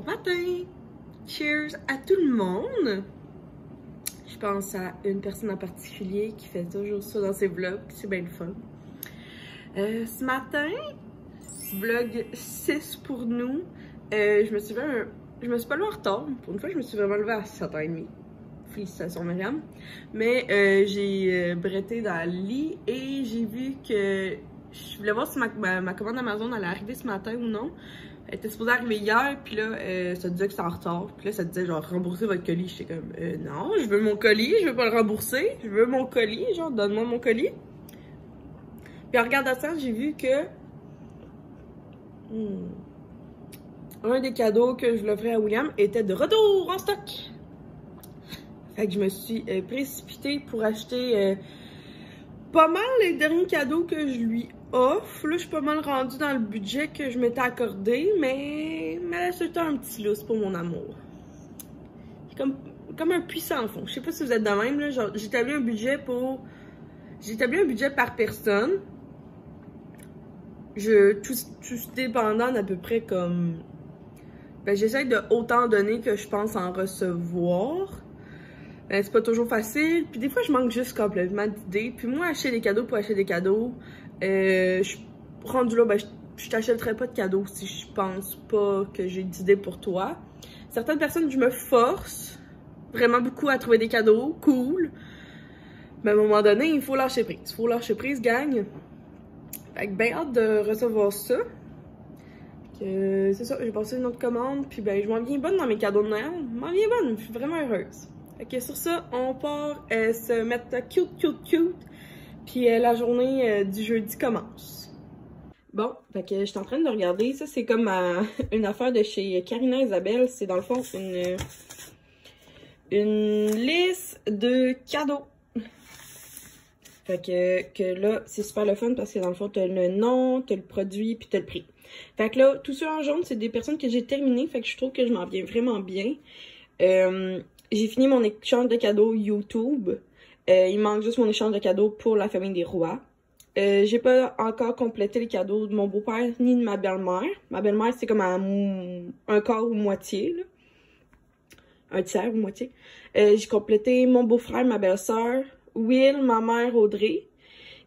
matin! Cheers à tout le monde! Je pense à une personne en particulier qui fait toujours ça dans ses vlogs, c'est bien le fun. Ce matin, vlog 6 pour nous. Je me suis pas levée en retard. Pour une fois, je me suis vraiment levée à 7h30. Félicitations, Myriam. Mais j'ai bretté dans le lit et j'ai vu que je voulais voir si ma commande Amazon allait arriver ce matin ou non. Elle était supposée arriver hier, puis là, ça disait que c'était en retard. Puis là, ça disait genre rembourser votre colis. J'étais comme non, je veux mon colis, je veux pas le rembourser, je veux mon colis, genre donne-moi mon colis. Puis en regardant ça, j'ai vu que un des cadeaux que je l'offrais à William était de retour en stock. Fait que je me suis précipitée pour acheter pas mal les derniers cadeaux que je lui offre. Là, je suis pas mal rendue dans le budget que je m'étais accordé, mais c'était un petit lousse pour mon amour. Comme un puissant fond. Je sais pas si vous êtes de même, là. Genre, j'établis un budget par personne. Tout dépendant d'à peu près comme... Ben, j'essaie de autant donner que je pense en recevoir. Ben, c'est pas toujours facile. Puis des fois, je manque juste complètement d'idées. Puis moi, acheter des cadeaux pour acheter des cadeaux, je suis rendue là, ben, je t'achèterai pas de cadeaux si je pense pas que j'ai d'idées pour toi. Certaines personnes, je me force vraiment beaucoup à trouver des cadeaux cool. Mais à un moment donné, il faut lâcher prise. Il faut lâcher prise, gang. Fait que ben hâte de recevoir ça. C'est ça, j'ai passé une autre commande. Puis ben, je m'en viens bonne dans mes cadeaux de Noël. Je m'en viens bonne, je suis vraiment heureuse. Fait que sur ça, on part se mettre cute. Puis la journée du jeudi commence. Bon, fait que je suis en train de regarder. Ça, c'est comme une affaire de chez Karina Isabelle. C'est dans le fond une liste de cadeaux. Fait que là, c'est super le fun parce que dans le fond, t'as le nom, t'as le produit, puis t'as le prix. Fait que là, tout ça en jaune, c'est des personnes que j'ai terminées. Fait que je trouve que je m'en viens vraiment bien. J'ai fini mon échange de cadeaux YouTube. Il manque juste mon échange de cadeaux pour la famille des rois. J'ai pas encore complété les cadeaux de mon beau-père ni de ma belle-mère. Ma belle-mère, c'est comme un quart ou moitié, là. Un tiers ou moitié. J'ai complété mon beau-frère, ma belle-sœur, Will, ma mère, Audrey.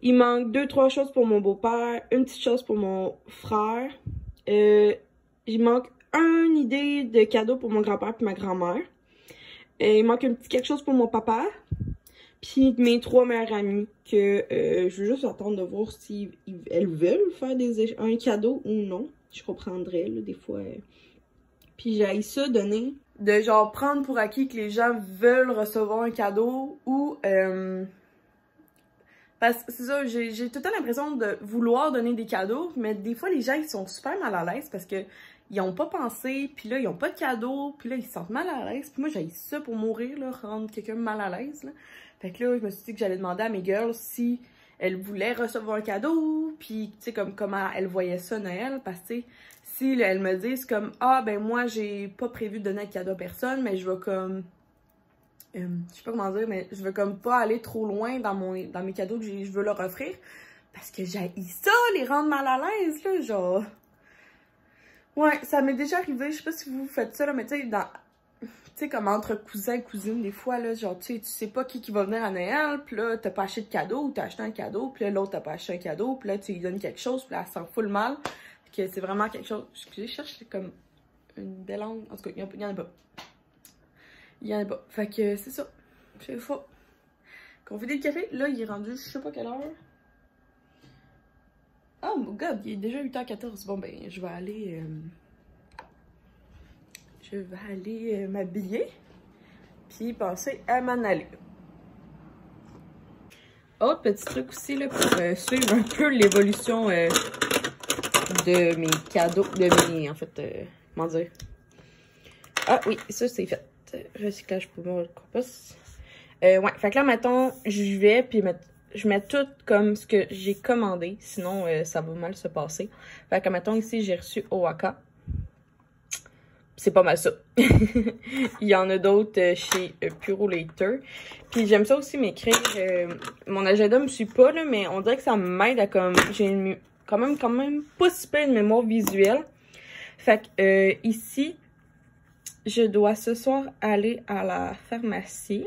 Il manque 2-3 choses pour mon beau-père, une petite chose pour mon frère. Il manque une idée de cadeau pour mon grand-père et ma grand-mère. Il manque un petit quelque chose pour mon papa. Puis mes 3 meilleures amies que je veux juste attendre de voir si elles veulent faire un cadeau ou non. Je comprendrais, là, des fois. Puis j'ai ça donner. De genre prendre pour acquis que les gens veulent recevoir un cadeau ou... Parce que c'est ça, j'ai tout le temps l'impression de vouloir donner des cadeaux, mais des fois les gens ils sont super mal à l'aise parce que ils ont pas pensé, puis là ils ont pas de cadeau, puis là ils se sentent mal à l'aise, puis moi j'ai ça pour mourir, là, rendre quelqu'un mal à l'aise, là. Fait que là je me suis dit que j'allais demander à mes girls si elles voulaient recevoir un cadeau, puis tu sais comme comment elles voyaient ça Noël, parce que tu sais, si là, elles me disent comme ah ben moi j'ai pas prévu de donner un cadeau à personne, mais je vais comme... je sais pas comment dire, mais je veux comme pas aller trop loin dans mes cadeaux que je veux leur offrir. Parce que j'haïs ça, les rendre mal à l'aise, là, genre. Ouais, ça m'est déjà arrivé, je sais pas si vous faites ça, là, mais tu sais, comme entre cousins et cousines, des fois, là, genre, tu sais pas qui va venir à Noël, pis là, t'as pas acheté de cadeau, ou t'as acheté un cadeau, pis là, l'autre t'as pas acheté un cadeau, pis là, tu lui donnes quelque chose, pis là, elle s'en fout le mal. Que c'est vraiment quelque chose. Excusez, je cherche comme une belle langue. En tout cas, il y en a pas. Il y en a pas. Fait que c'est ça. C'est faux. Qu'on fait des cafés. Là, il est rendu, je sais pas quelle heure. Oh my god, il est déjà 8h14. Bon, ben, je vais aller m'habiller. Puis passer à m'en aller. Autre petit truc aussi, là, pour suivre un peu l'évolution de mes cadeaux. En fait, comment dire? Ah oui, ça, c'est fait. Recyclage pour mon compost. Ouais, fait que là, mettons, je vais, puis je mets tout comme ce que j'ai commandé. Sinon, ça va mal se passer. Fait que, mettons, ici, j'ai reçu Oaxaca. C'est pas mal ça. Il y en a d'autres chez Purolator. Puis j'aime ça aussi m'écrire. Mon agenda me suit pas, là, mais on dirait que ça m'aide à comme... J'ai quand même pas si peu de mémoire visuelle. Fait que ici... je dois ce soir aller à la pharmacie.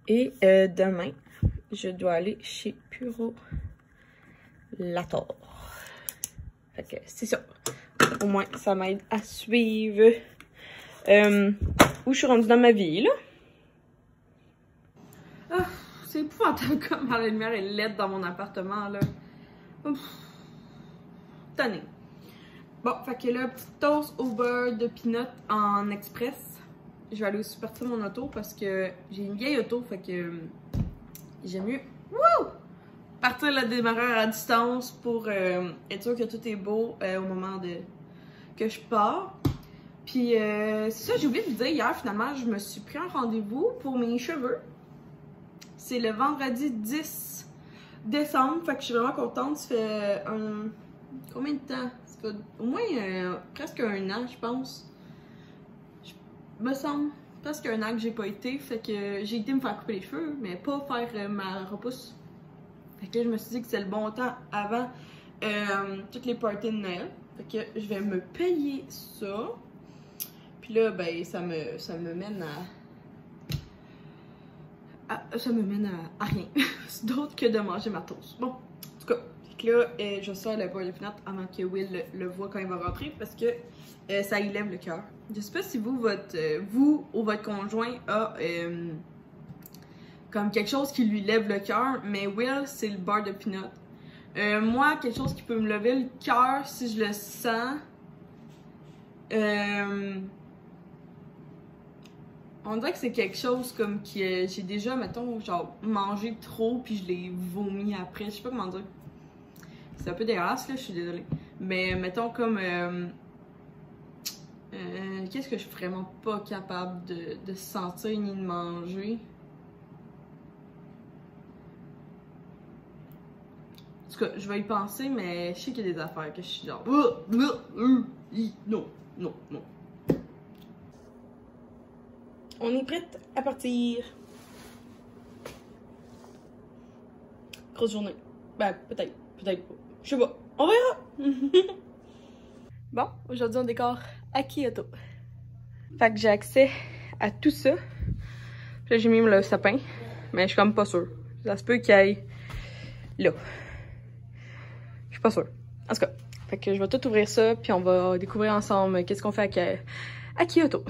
Et demain, je dois aller chez Purolator. Fait que c'est ça. Au moins, ça m'aide à suivre où je suis rendue dans ma vie, là. Ah, c'est épouvantable comme la lumière est laide dans mon appartement, là. Tanné. Bon, fait que là, petite toast au beurre de peanut en express. Je vais aller aussi partir mon auto parce que j'ai une vieille auto, fait que j'aime mieux partir le démarreur à distance pour être sûr que tout est beau au moment que je pars. Puis c'est ça, j'ai oublié de vous dire hier, finalement, je me suis pris un rendez-vous pour mes cheveux. C'est le vendredi 10 décembre, fait que je suis vraiment contente. Ça fait combien de temps? Ça fait au moins presque un an, je pense. Me semble presque un an que j'ai pas été, fait que j'ai été me faire couper les cheveux, mais pas faire ma repousse. Fait que là, je me suis dit que c'est le bon temps avant toutes les parties de Noël. Fait que je vais me payer ça. Puis là, ben, ça me mène à rien. C'est d'autre que de manger ma toast. Bon, en tout cas, fait que là, je sors le beurre de peanut avant que Will le voit quand il va rentrer parce que ça y lève le cœur. Je sais pas si vous ou votre conjoint a comme quelque chose qui lui lève le cœur, mais Will, c'est le beurre de peanut. Moi, quelque chose qui peut me lever le cœur si je le sens. On dirait que c'est quelque chose comme que j'ai déjà, mettons, genre mangé trop puis je l'ai vomi après. Je sais pas comment dire. C'est un peu dégueulasse, là, je suis désolée. Mais mettons comme... qu'est-ce que je suis vraiment pas capable de sentir ni de manger? En tout cas, je vais y penser, mais je sais qu'il y a des affaires que je suis genre... Non, non, non. On est prête à partir. Grosse journée. Ben, peut-être pas. Je sais pas. On verra! Bon, aujourd'hui on décore à Kyoto. Fait que j'ai accès à tout ça. Puis là j'ai mis le sapin, mais je suis comme pas sûre. Ça se peut qu'il aille là. Je suis pas sûre. En tout cas, fait que je vais tout ouvrir ça, puis on va découvrir ensemble qu'est-ce qu'on fait à Kyoto.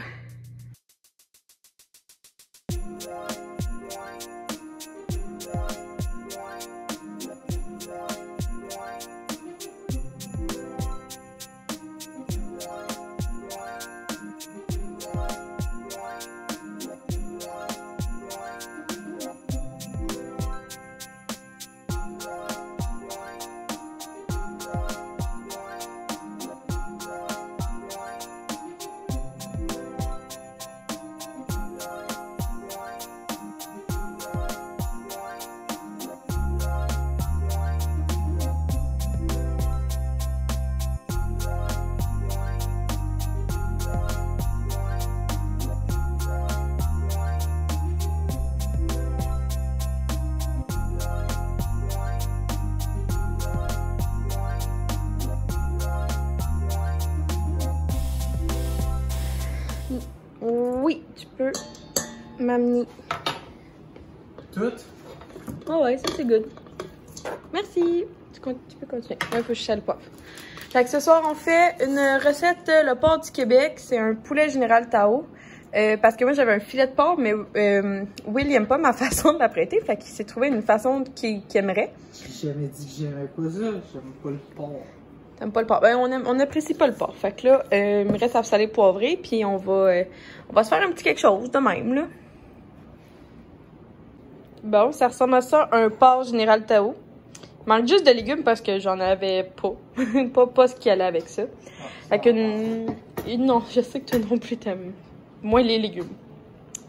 Oui, tu peux m'amener. Tout? Oh ouais, ça c'est good. Merci. Tu peux continuer. Ouais, faut que je sale le poivre. Fait que ce soir, on fait une recette le porc du Québec. C'est un poulet général Tao. Parce que moi, j'avais un filet de porc, mais Will, il aime pas ma façon de l'apprêter. Fait qu'il s'est trouvé une façon qu'il aimerait. J'ai jamais dit que j'aimais pas ça. J'aime pas le porc. T'aimes pas le porc? Ben, on n'apprécie pas le porc. Fait que là, il me reste à saler poivré, puis on va se faire un petit quelque chose de même, là. Bon, ça ressemble à ça, un porc général Tao. Il manque juste de légumes parce que j'en avais pas. pas ce qui allait avec ça. Fait que, non, je sais que toi non plus t'aimes moins les légumes.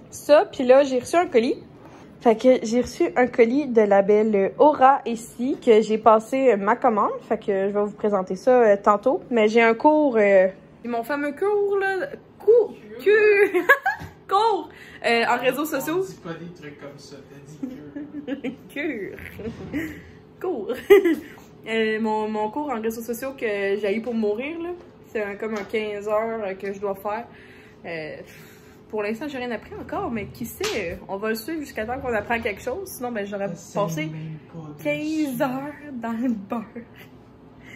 Ça, puis là, j'ai reçu un colis. Fait que j'ai reçu un colis de la belle Aura ici, que j'ai passé ma commande. Fait que je vais vous présenter ça tantôt. Mais j'ai un cours... C'est mon fameux cours, là. Cours en réseaux sociaux. Dis pas des trucs comme ça, t'as dit Cours. Mon cours en réseaux sociaux que j'ai eu pour mourir, là. C'est comme un 15 heures que je dois faire. Pour l'instant, j'ai rien appris encore, mais qui sait, on va le suivre jusqu'à temps qu'on apprend quelque chose. Sinon, ben, j'aurais passé 15 heures dans le beurre.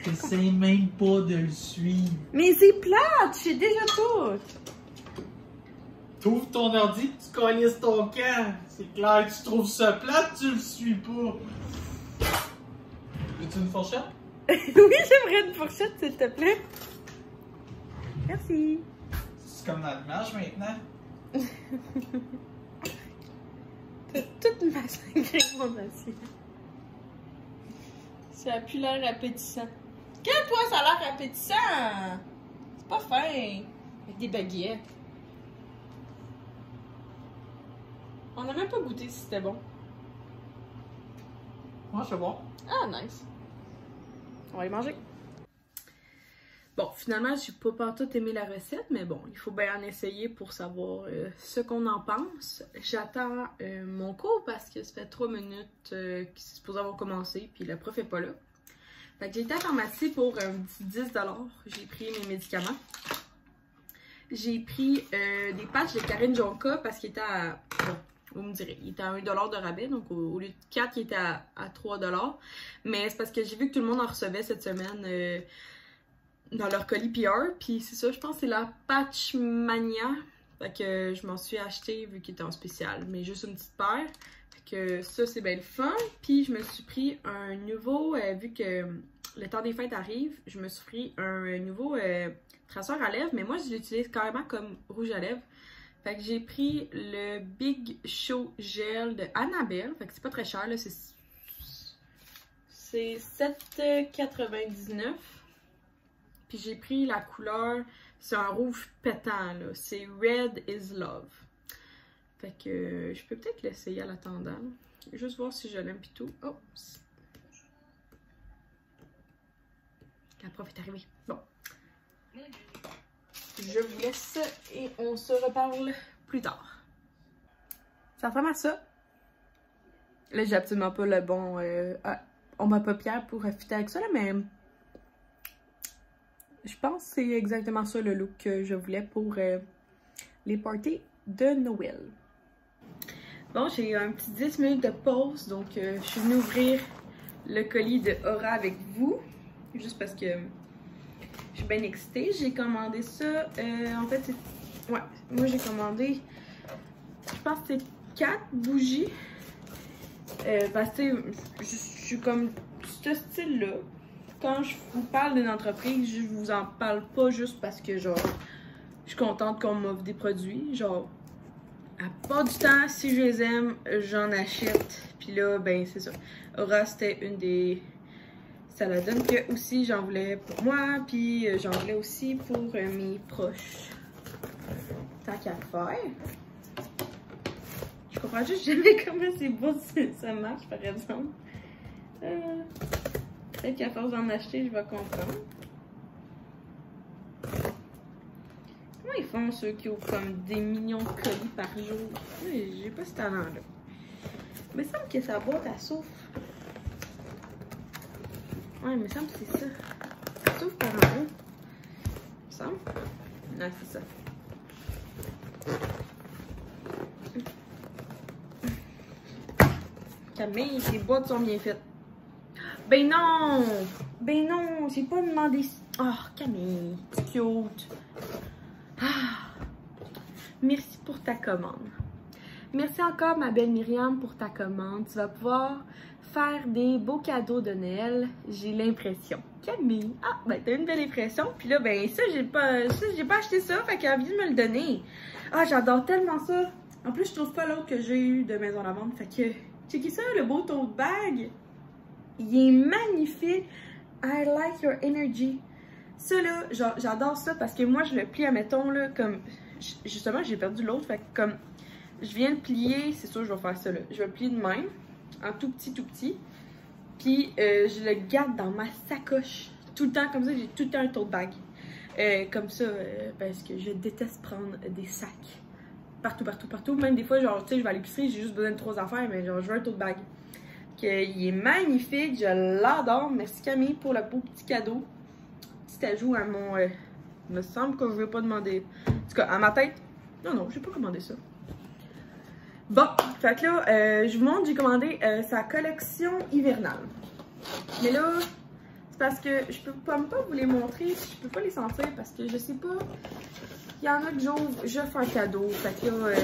T'essayes même pas de le suivre. Mais c'est plate, j'ai déjà tout. T'ouvres ton ordi, tu colles ton camp. C'est clair que tu trouves ça plate, tu le suis pas. Veux-tu une fourchette? Oui, j'aimerais une fourchette, s'il te plaît. Merci. C'est comme dans l'image maintenant. T'as toute massacré mon assiette. Ça a plus l'air appétissant. Quel toi, ça a l'air appétissant? C'est pas fin. Avec des baguettes. On n'a même pas goûté si c'était bon. Moi, c'est bon. Ah, nice. On va les manger. Bon, finalement, j'ai pas tout aimé la recette, mais bon, il faut bien en essayer pour savoir ce qu'on en pense. J'attends mon cours parce que ça fait 3 minutes qu'il c'est supposé avoir commencé, puis le prof est pas là. Fait que j'ai été à la pharmacie pour un petit 10 $. J'ai pris mes médicaments. J'ai pris des patchs de Karine Jonka parce qu'il était à... Bon, vous me direz, il était à 1 $ de rabais, donc au lieu de 4, il était à 3 $. Mais c'est parce que j'ai vu que tout le monde en recevait cette semaine dans leur colis PR. Puis c'est ça, je pense que c'est la Patch Mania. Fait que je m'en suis acheté vu qu'il était en spécial, mais juste une petite paire. Fait que ça, c'est bien le fun. Puis je me suis pris un nouveau, vu que le temps des fêtes arrive, je me suis pris un nouveau traceur à lèvres, mais moi je l'utilise carrément comme rouge à lèvres. Fait que j'ai pris le Big Show Gel de Annabelle. Fait que c'est pas très cher, là. C'est 7,99 $. Puis j'ai pris la couleur, c'est un rouge pétant, là. C'est Red is Love. Fait que je peux peut-être l'essayer à l'attendant. Juste voir si je l'aime pis tout. Oh! La prof est arrivée. Bon. Je vous laisse et on se reparle plus tard. Ça ressemble à ça. Là, j'ai absolument pas le bon... on m'a pas pierre pour fitter avec ça, là, mais... Je pense que c'est exactement ça le look que je voulais pour les parties de Noël. Bon, j'ai eu un petit 10 minutes de pause, donc je suis venue ouvrir le colis de Aura avec vous. Juste parce que je suis bien excitée. J'ai commandé ça. En fait, c'est... Ouais, moi j'ai commandé... Je pense que c'est 4 bougies. Parce que je suis comme ce style-là. Quand je vous parle d'une entreprise, je vous en parle pas juste parce que, genre, je suis contente qu'on m'offre des produits. Genre, à part du temps, si je les aime, j'en achète. Puis là, ben, c'est ça. Aura, c'était une des... Ça la donne que aussi, j'en voulais pour moi. Puis j'en voulais aussi pour mes proches. Tant qu'à faire. Je comprends juste jamais comment c'est beau ça marche, par exemple. Peut-être qu'à force d'en acheter, je vais comprendre. Comment ils font ceux qui ouvrent comme des millions de colis par jour? J'ai pas ce talent-là. Mais il me semble que sa boîte à souffle. Ouais, il me semble que c'est ça. Ça s'ouvre par en haut. Il me semble. Non, c'est ça. Camille, tes boîtes sont bien faites. Ben non! Ben non! J'ai pas demandé... Oh, Camille, c'est cute. Ah. Merci pour ta commande. Merci encore, ma belle Myriam, pour ta commande. Tu vas pouvoir faire des beaux cadeaux de Noël, j'ai l'impression. Camille, ah, ben t'as une belle impression. Puis là, ben ça, j'ai pas acheté ça, fait qu'elle a envie de me le donner. Ah, j'adore tellement ça. En plus, je trouve pas l'autre que j'ai eu de Maison Lavande, fait que... Checkez ça, le beau tote bag. Il est magnifique. I like your energy. Ça là, j'adore ça parce que moi je le plie, admettons là, comme... Justement, j'ai perdu l'autre, fait que comme... Je viens de plier, c'est sûr je vais faire ça là. Je vais le plier de même, en tout petit. Puis je le garde dans ma sacoche. Tout le temps, comme ça, j'ai tout le temps un tote bag. Comme ça, parce que je déteste prendre des sacs. Partout. Même des fois, genre, tu sais, je vais à l'épicerie, j'ai juste besoin de 3 affaires, mais genre, je veux un tote bag. Il est magnifique, je l'adore. Merci Camille pour le beau petit cadeau. Petit ajout à mon Il me semble que je vais pas demander. En tout cas, à ma tête, non, j'ai pas commandé ça. Bon, fait que là, je vous montre, j'ai commandé sa collection hivernale. Mais là, c'est parce que je peux pas vous les montrer, je peux pas les sentir parce que je sais pas. Il y en a que je fais un cadeau. Fait que là,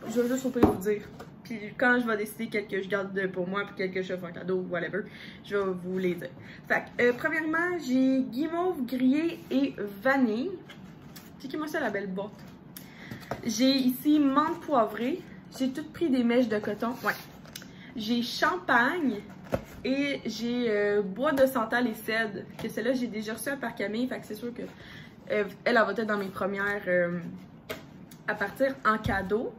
je vais juste au pire vous dire. Puis quand je vais décider quel que je garde pour moi puis quel que je fais un cadeau, whatever, je vais vous les dire. Fait que, premièrement, j'ai guimauve grillé et vanille. Checkez-moi ça, la belle boîte. J'ai ici menthe poivrée. J'ai tout pris des mèches de coton. Ouais. J'ai champagne et j'ai bois de santal et cèdre. Que celle-là, j'ai déjà reçu par Camille. Fait que c'est sûr que elle va être dans mes premières à partir en cadeau.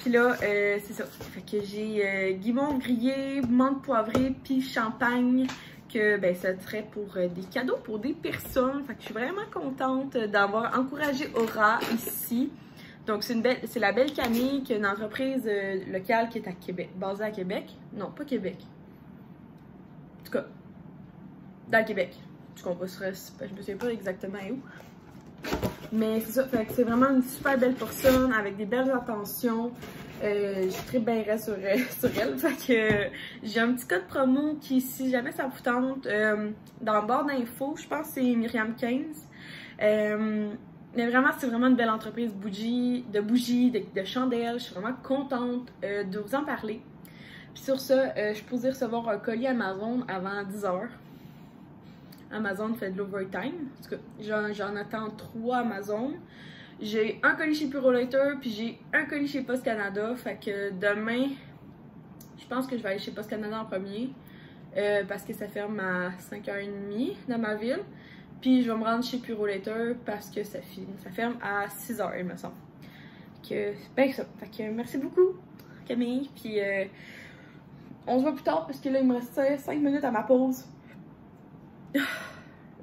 Puis là, c'est ça. Fait que j'ai guimauve grillé, menthe poivrée, puis champagne. Que ben, ça serait pour des cadeaux pour des personnes. Fait que je suis vraiment contente d'avoir encouragé Aura ici. Donc c'est la Belle Camille, qui est une entreprise locale qui est à Québec, basée à Québec. Non, pas Québec. En tout cas, dans le Québec. Je comprends, je me souviens pas exactement où. Mais c'est ça, fait que c'est vraiment une super belle personne avec des belles intentions. Je suis très bien sur elle. Fait que j'ai un petit code promo qui, si jamais ça vous tente, dans le barre d'infos, je pense que c'est Myriam 15. Mais vraiment, c'est vraiment une belle entreprise de bougies, de chandelles. Je suis vraiment contente de vous en parler. Puis sur ça, je peux recevoir un colis Amazon avant 10 h. Amazon fait de l'overtime. En tout cas, j'en attends 3 Amazon. J'ai un colis chez Purolator, puis j'ai un colis chez Post Canada. Fait que demain, je pense que je vais aller chez Post Canada en premier. Parce que ça ferme à 5h30 dans ma ville. Puis je vais me rendre chez Purolator parce que ça ferme à 6 h, il me semble. Fait que, ben ça. Fait que merci beaucoup, Camille. Puis on se voit plus tard parce que là, il me reste 5 minutes à ma pause.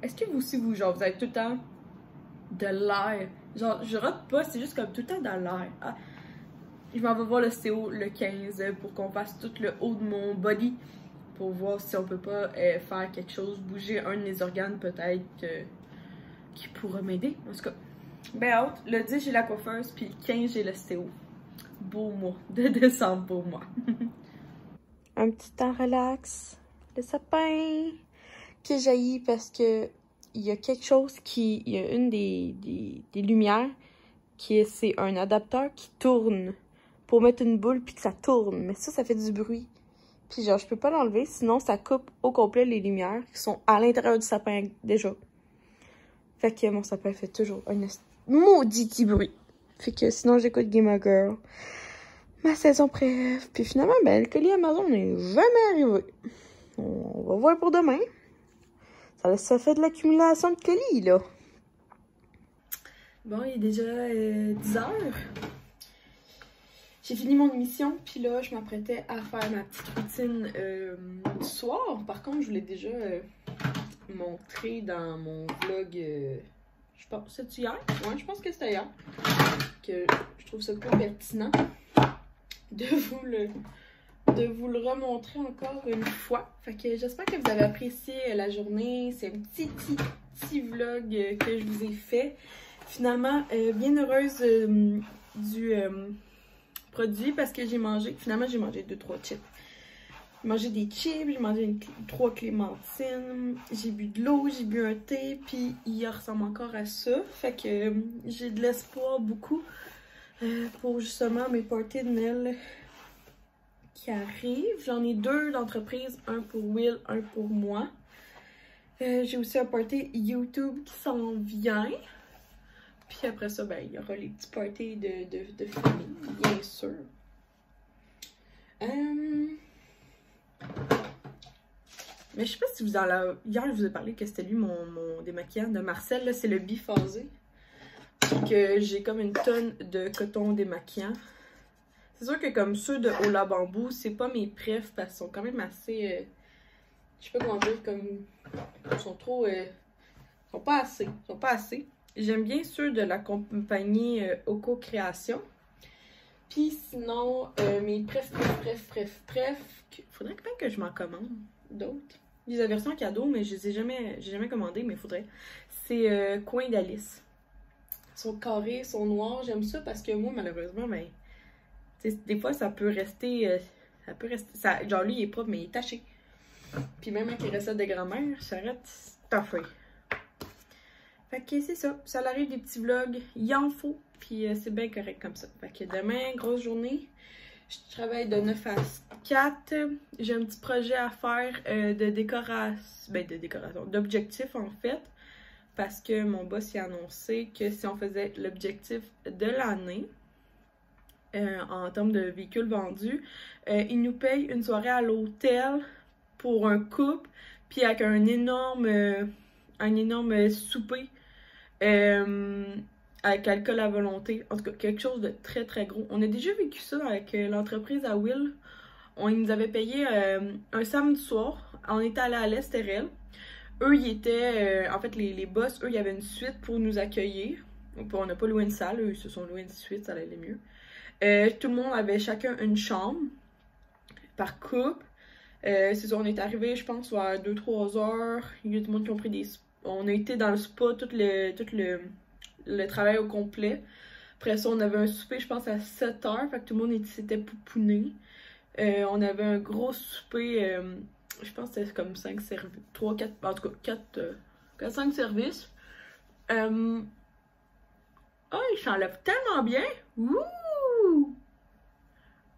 Est-ce que vous aussi, genre, vous avez tout le temps de l'air? Genre, je rate pas, c'est juste comme tout le temps dans l'air. Ah, je m'en vais voir le CO le 15 pour qu'on fasse tout le haut de mon body pour voir si on peut pas faire quelque chose, bouger un de mes organes peut-être qui pourra m'aider. En tout cas, ben hâte. Le 10, j'ai la coiffeuse, puis le 15, j'ai le CO. Beau mois de décembre pour moi. Un petit temps relax. Le sapin que jaillit parce que il y a quelque chose il y a une des lumières c'est un adapteur qui tourne pour mettre une boule puis que ça tourne. Mais ça fait du bruit. Puis genre, je peux pas l'enlever, sinon ça coupe au complet les lumières qui sont à l'intérieur du sapin déjà. Fait que mon sapin fait toujours un maudit petit bruit. Fait que sinon j'écoute Gamer Girl. Ma saison préf. Puis finalement, ben le colis Amazon n'est jamais arrivé. On va voir pour demain. Ça fait de l'accumulation de colis, là. Bon, il est déjà 10 h. J'ai fini mon émission, puis là, je m'apprêtais à faire ma petite routine du soir. Par contre, je voulais déjà montrer dans mon vlog, je pense, c'est-tu hier? Ouais, je pense que c'était hier. Que je trouve ça pas pertinent de vous le remontrer encore une fois. Fait que j'espère que vous avez apprécié la journée. C'est un petit vlog que je vous ai fait. Finalement, bien heureuse du produit parce que finalement j'ai mangé 2-3 chips. J'ai mangé des chips, j'ai mangé 3 clémentines, j'ai bu de l'eau, j'ai bu un thé, puis il ressemble encore à ça. Fait que j'ai de l'espoir beaucoup pour justement mes parties de Noël qui arrivent. J'en ai 2 d'entreprise, un pour Will, un pour moi. J'ai aussi un party YouTube qui s'en vient. Puis après ça, ben, il y aura les petits parties de famille, bien sûr. Mais je sais pas si vous en avez... Hier, je vous ai parlé que c'était lui mon démaquillant de Marcel. Là, c'est le biphasé. Que j'ai comme une tonne de coton démaquillant. C'est sûr que comme ceux de Ola Bamboo, c'est pas mes préfs parce qu'ils sont quand même assez... je sais pas comment dire, comme... Ils sont trop... Ils sont pas assez. J'aime bien ceux de la compagnie Oko Création. Puis sinon, mes préf. Faudrait quand même que je m'en commande d'autres. Des versions cadeau, mais je les ai jamais commandées, mais faudrait. C'est Coin d'Alice. Ils sont carrés, ils sont noirs. J'aime ça parce que moi, malheureusement, ben, des fois, ça peut rester... genre, lui, il est propre, mais il est taché. Puis même avec les recettes de grand-mère, ça reste tough. Fait que c'est ça. Ça arrive des petits vlogs. Il en faut. Puis c'est bien correct comme ça. Fait que demain, grosse journée. Je travaille de 9 à 4. J'ai un petit projet à faire de décoration. Ben, de décoration. D'objectif, en fait. Parce que mon boss a annoncé que si on faisait l'objectif de l'année, en termes de véhicules vendus, il nous paye une soirée à l'hôtel pour un couple, puis avec un énorme souper avec alcool à volonté. En tout cas, quelque chose de très très gros. On a déjà vécu ça avec l'entreprise à Will. Ils nous avaient payé un samedi soir. On était allé à l'Estérel. Eux, ils étaient... en fait, les boss, eux, il y avait une suite pour nous accueillir. On n'a pas loué une salle. Eux, ils se sont loués une suite, ça allait mieux. Tout le monde avait chacun une chambre par couple. C'est ça, on est arrivé, je pense, à 2-3 heures. Il y a tout le monde qui ont pris des... On a été dans le spa tout le travail au complet. Après ça, on avait un souper, je pense, à 7 heures. Fait que tout le monde s'était pouponné. On avait un gros souper, je pense que c'était comme 5 services. 3, 4, en tout cas, 4, 5 services. Oh, il s'enlève tellement bien! Wouh!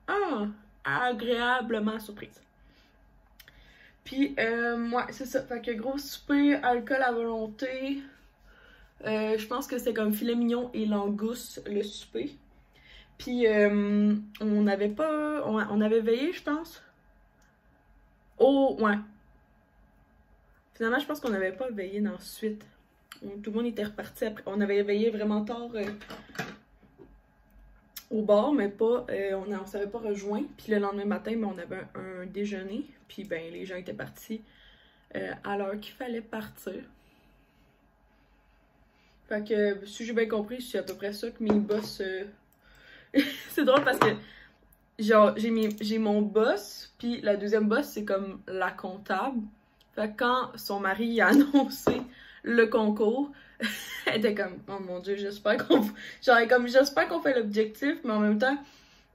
Ah! Agréablement surprise. Puis, ouais, c'est ça. Fait que gros souper, alcool à volonté. Je pense que c'était comme filet mignon et langouste, le souper. Puis, on avait pas... On avait veillé, je pense. Oh, ouais. Finalement, je pense qu'on n'avait pas veillé ensuite. Tout le monde était reparti après. On avait veillé vraiment tard au bar, mais pas... on s'avait pas rejoint. Puis le lendemain matin, ben, on avait un déjeuner. Puis, ben, les gens étaient partis à l'heure qu'il fallait partir. Fait que, si j'ai bien compris, c'est à peu près ça que mes boss... c'est drôle parce que, genre, j'ai mon boss, puis la deuxième boss, c'est comme la comptable. Fait que quand son mari a annoncé le concours, elle était comme, oh mon Dieu, j'espère qu'on... Genre, comme, j'espère qu'on fait l'objectif, mais en même temps,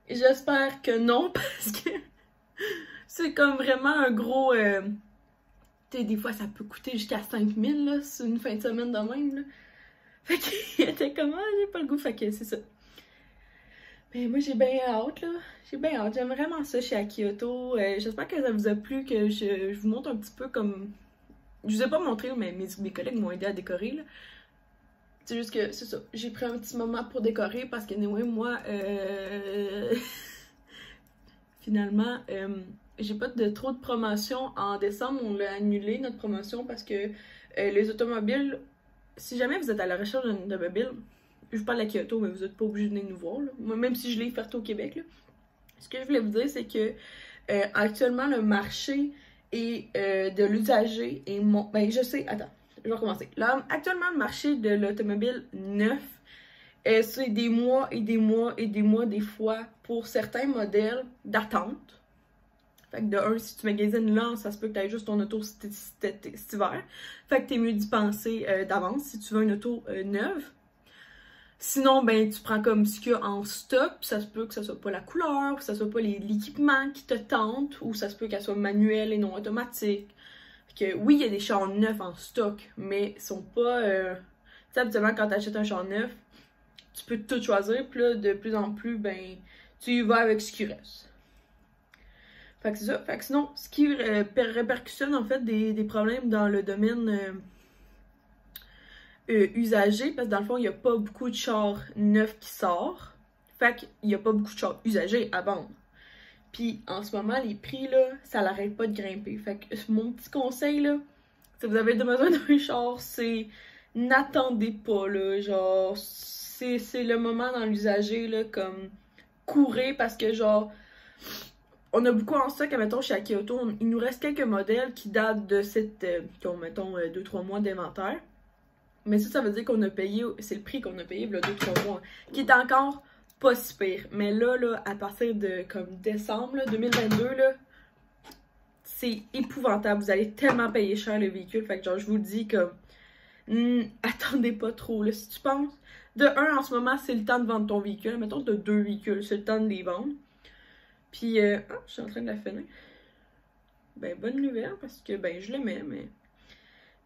j'espère que non, parce que c'est comme vraiment un gros... tu sais, des fois, ça peut coûter jusqu'à 5000, là, c'est une fin de semaine de même, là. Fait qu'elle était comme, ah, j'ai pas le goût, fait que c'est ça. Mais moi, j'ai bien hâte, là. J'ai bien hâte. J'aime vraiment ça chez Akioto. J'espère que ça vous a plu, que je vous montre un petit peu comme... Je vous ai pas montré, mais mes collègues m'ont aidé à décorer, là. C'est juste que, c'est ça. J'ai pris un petit moment pour décorer parce que, anyway, moi, finalement, j'ai pas trop de promotion. En décembre, on l'a annulé, notre promotion, parce que les automobiles... Si jamais vous êtes à la recherche d'une automobile, je vous parle de Kyoto, mais vous n'êtes pas obligé de venir nous voir, là. Moi, même si je l'ai fait au Québec, là. Ce que je voulais vous dire, c'est que actuellement, le marché de l'usager est ben, je sais, attends, je vais recommencer. Là, actuellement, le marché de l'automobile neuf, c'est des mois et des mois et des mois, des fois, pour certains modèles d'attente. Fait que de un, si tu magasines là, ça se peut que tu aies juste ton auto cet hiver. Fait que t'es mieux d'y penser d'avance si tu veux une auto neuve. Sinon, ben, tu prends comme ce qu'il y a en stock, puis ça se peut que ça soit pas la couleur, que ça soit pas l'équipement qui te tente, ou ça se peut qu'elle soit manuelle et non automatique. Fait que oui, il y a des chars neufs en stock, mais ils sont pas... Tu sais, habituellement, quand tu achètes un char neuf, tu peux tout choisir, puis là, de plus en plus, ben, tu y vas avec ce qui reste. Fait que c'est ça. Fait que sinon, ce qui répercussionne en fait des problèmes dans le domaine usagé, parce que dans le fond, il n'y a pas beaucoup de chars neufs qui sortent. Fait qu'il n'y a pas beaucoup de chars usagés à vendre. Puis en ce moment, les prix, là, ça n'arrête pas de grimper. Fait que mon petit conseil, là, si vous avez besoin d'un char, c'est n'attendez pas, là. Genre, c'est le moment dans l'usager, là, comme courez parce que, genre, on a beaucoup en stock, mettons, chez Akioto. Il nous reste quelques modèles qui datent de cette... qui ont, mettons, 2-3 mois d'inventaire. Mais ça veut dire qu'on a payé... C'est le prix qu'on a payé, là, 2-3 mois. Qui est encore pas si pire. Mais là, à partir de, comme, décembre, là, 2022, là, c'est épouvantable. Vous allez tellement payer cher le véhicule. Fait que, genre, je vous le dis, comme... attendez pas trop, là. Si tu penses, de un, en ce moment, c'est le temps de vendre ton véhicule. Mettons que tu as 2 véhicules, c'est le temps de les vendre. Puis, je suis en train de la finir. Ben, bonne nouvelle, parce que, ben, je l'aimais, mais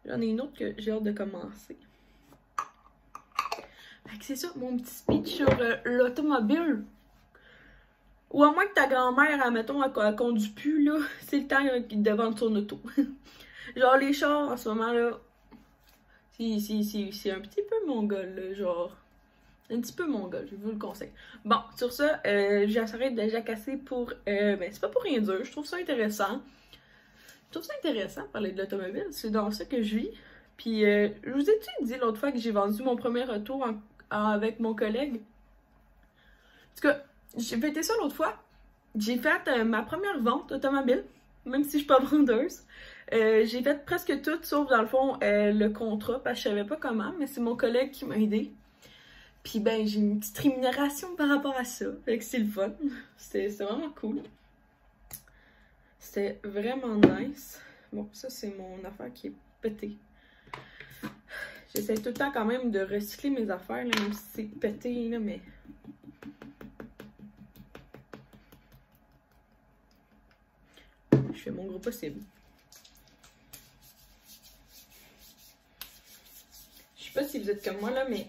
j'en ai une autre que j'ai hâte de commencer. Fait que c'est ça, mon petit speech sur l'automobile. Ou à moins que ta grand-mère, admettons, elle conduit plus, là, c'est le temps de vendre son auto. Genre, les chars, en ce moment-là, c'est un petit peu mongol, là, genre. Un petit peu mongol, je vous le conseille. Bon, sur ça, j'arrête de jacasser pour... ben, c'est pas pour rien dire, je trouve ça intéressant. Je trouve ça intéressant de parler de l'automobile, c'est dans ça que je vis. Puis, je vous ai-tu dit l'autre fois que j'ai vendu mon premier auto avec mon collègue? En tout cas, j'ai fêté ça l'autre fois. J'ai fait ma première vente automobile, même si je suis pas vendeuse. J'ai fait presque tout, sauf dans le fond, le contrat, parce que je savais pas comment, mais c'est mon collègue qui m'a aidé. Puis ben, j'ai une petite rémunération par rapport à ça. Fait que c'est le fun. C'était vraiment cool. C'était vraiment nice. Bon, ça c'est mon affaire qui est pétée. J'essaie tout le temps quand même de recycler mes affaires, là, même si c'est pété, là, mais... Je fais mon gros possible. Je sais pas si vous êtes comme moi, là, mais...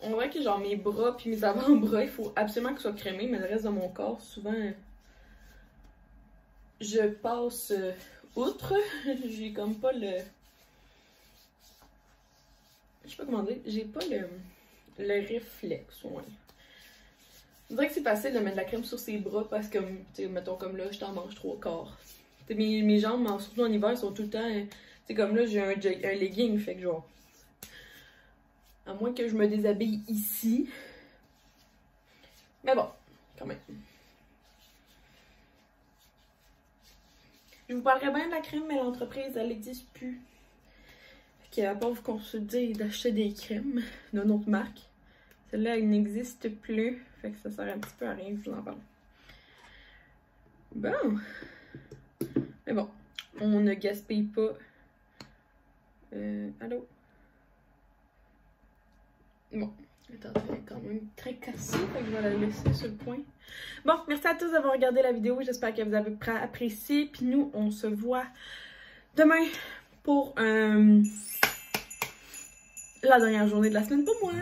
On voit que genre mes bras puis mes avant-bras, il faut absolument qu'ils soient crémés, mais le reste de mon corps, souvent, je passe outre. J'ai comme pas le... Je sais pas comment dire, j'ai pas le réflexe, ouais. Je dirais que c'est facile de mettre de la crème sur ses bras parce que, tu sais, mettons comme là, je t'en mange 3/4. Mes jambes, surtout en hiver, sont tout le temps... Tu sais, comme là, j'ai un legging, fait que genre... À moins que je me déshabille ici. Mais bon, quand même. Je vous parlerai bien de la crème, mais l'entreprise, elle n'existe plus. Fait qu'à part vous consulter d'acheter des crèmes de notre marque, celle-là, elle n'existe plus. Fait que ça sert un petit peu à rien que je vous en parle. Bon. Mais bon, on ne gaspille pas. Allô? Bon, attends, elle est quand même très cassée, fait que je vais la laisser sur le point. Bon, merci à tous d'avoir regardé la vidéo, j'espère que vous avez apprécié, puis nous, on se voit demain pour la dernière journée de la semaine pour moi.